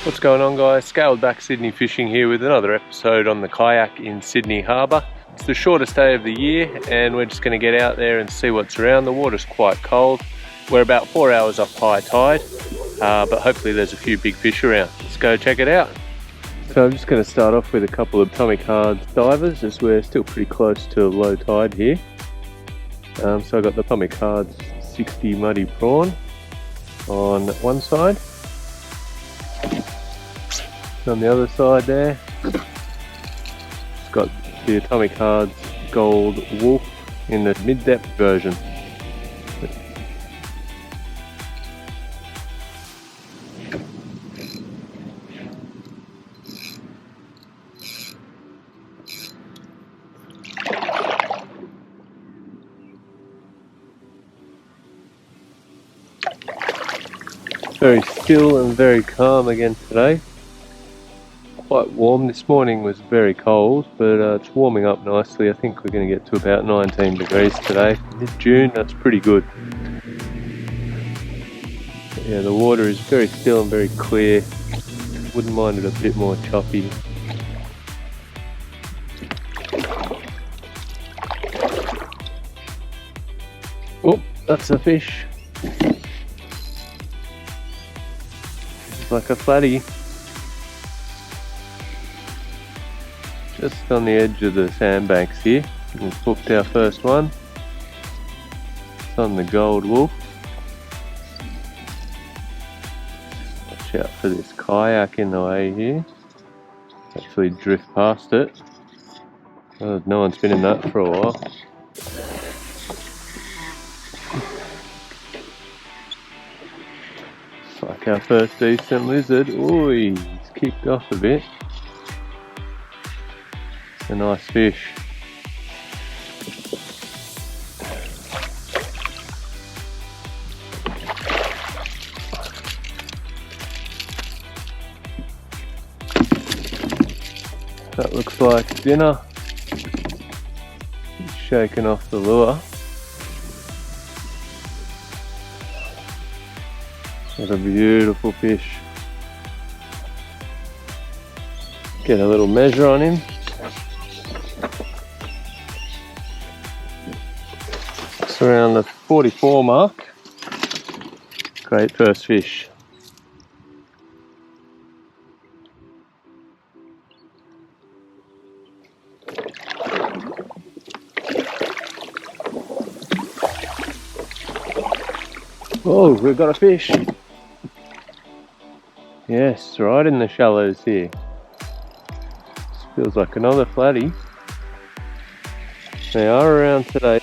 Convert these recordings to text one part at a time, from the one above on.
What's going on, guys? Scaled back Sydney fishing here with another episode on the kayak in Sydney Harbour. It's the shortest day of the year and we're just going to get out there and see what's around. The water's quite cold. We're about 4 hours off high tide, but hopefully there's a few big fish around. Let's go check it out. So I'm just going to start off with a couple of atomic hard divers as we're still pretty close to low tide here. So I've got the atomic hard 60 muddy prawn on one side. On the other side there, it's got the Atomic Hards Gold Wolf in the mid-depth version. Very still and very calm again today. Quite warm. This morning was very cold, but it's warming up nicely. I think we're going to get to about 19 degrees today. Mid-June, that's pretty good. But yeah, the water is very still and very clear. Wouldn't mind it a bit more choppy. Oh, that's a fish. It's like a flatty. Just on the edge of the sandbanks here. We've booked our first one. It's on the Gold Wolf. Watch out for this kayak in the way here. Actually drift past it. Oh, no one's been in that for a while. It's like our first decent lizard. Ooh, he's kicked off a bit. A nice fish. That looks like dinner. He's shaking off the lure. What a beautiful fish. Get a little measure on him. Around the 44 mark. Great first fish. Oh, we've got a fish. Yes, right in the shallows here. This feels like another flatty. They are around today.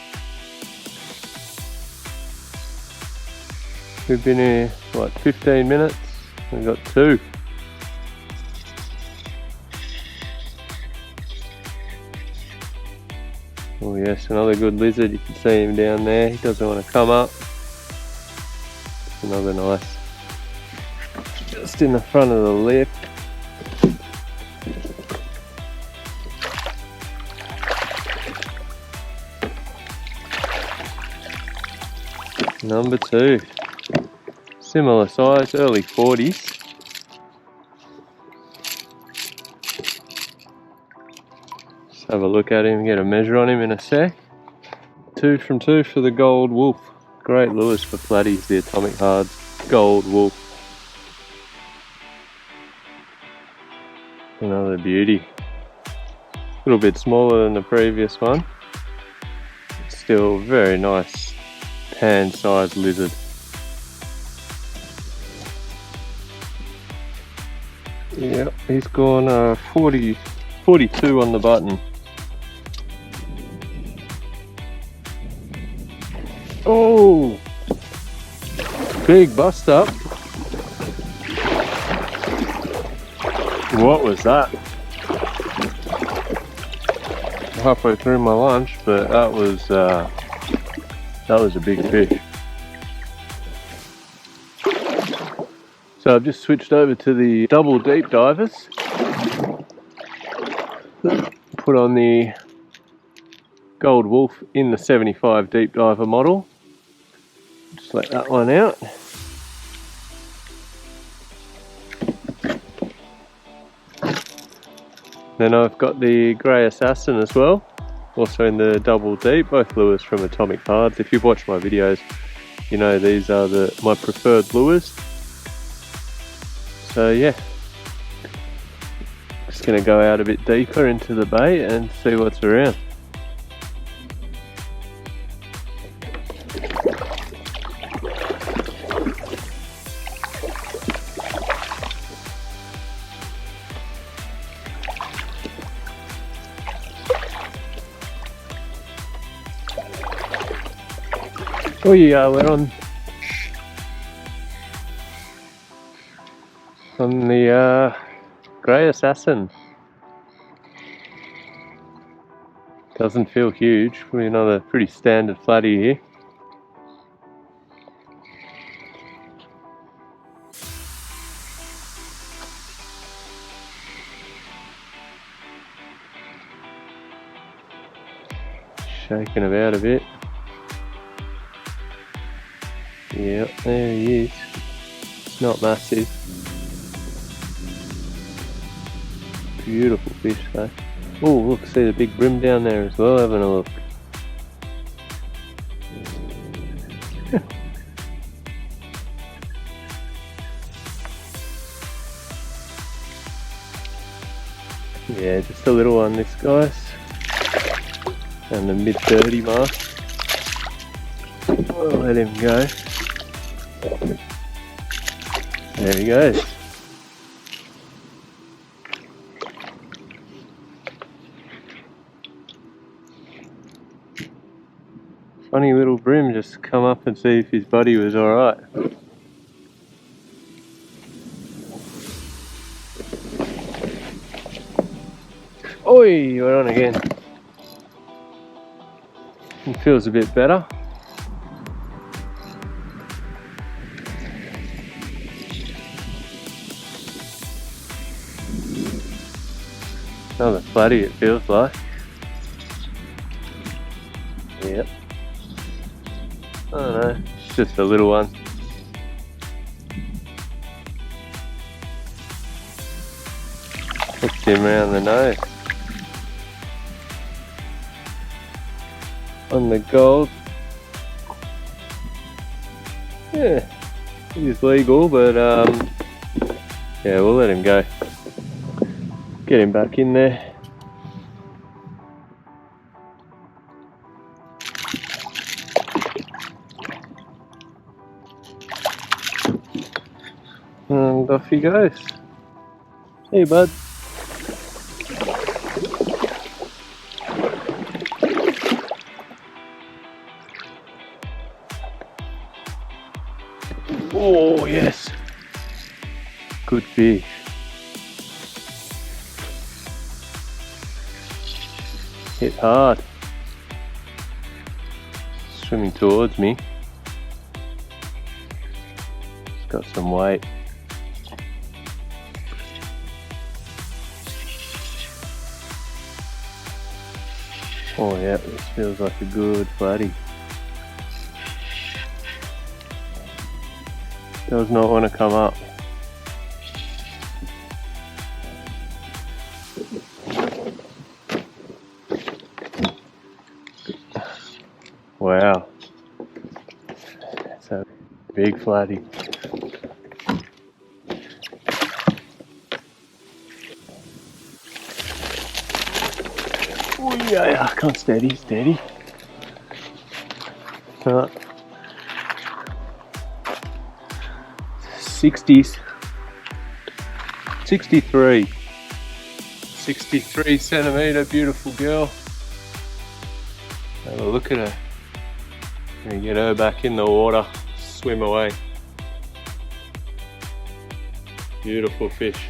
We've been here, what, 15 minutes? We've got two. Oh yes, another good lizard. You can see him down there. He doesn't want to come up. Another nice. Just in the front of the lip. Number two. Similar size, early 40s. Let's have a look at him, get a measure on him in a sec. 2 from 2 for the Gold Wolf. Great lures for flatties, the Atomic Hards Gold Wolf. Another beauty. A little bit smaller than the previous one. Still very nice pan-sized lizard. Yep, he's gone 42 on the button. Oh! Big bust up. What was that? Halfway through my lunch, but that was a big fish. So I've just switched over to the double deep divers. Put on the Gold Wolf in the 75 deep diver model. Just let that one out. Then I've got the grey assassin as well, also in the double deep, both lures from Atomic Hards. If you've watched my videos, you know these are my preferred lures. So yeah, just going to go out a bit deeper into the bait and see what's around. Oh yeah, we're on the grey assassin. Doesn't feel huge. Probably another pretty standard flatty here. Shaking about a bit. Yep, there he is. It's not massive. Beautiful fish though. Oh, look, see the big brim down there as well, having a look. Yeah, just a little one this guys. And the mid 30 mark. I'll let him go. There he goes. Funny little brim, just come up and see if his buddy was alright. Oi, we're on again. It feels a bit better. Another flatty it feels like. Yep. I don't know, it's just a little one. Hooked him around the nose. On the gold. Yeah, it is legal, but yeah, we'll let him go. Get him back in there. And off he goes. Hey bud. Oh yes. Good fish. Hit hard. Swimming towards me. It's got some weight. Oh yeah, this feels like a good flatty. Does not want to come up. Wow, that's a big flatty. Oh yeah, come on, steady, steady. 60s, 63 centimetre, beautiful girl. Have a look at her. And get her back in the water, swim away. Beautiful fish.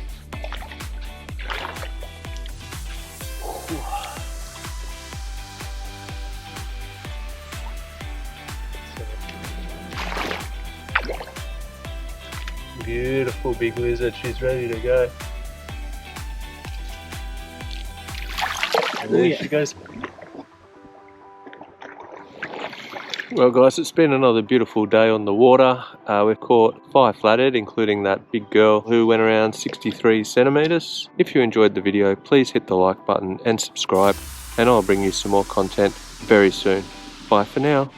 Beautiful big lizard, she's ready to go. And there she goes. Well guys, it's been another beautiful day on the water. We've caught 5 flathead, including that big girl who went around 63 centimeters. If you enjoyed the video, please hit the like button and subscribe, and I'll bring you some more content very soon. Bye for now.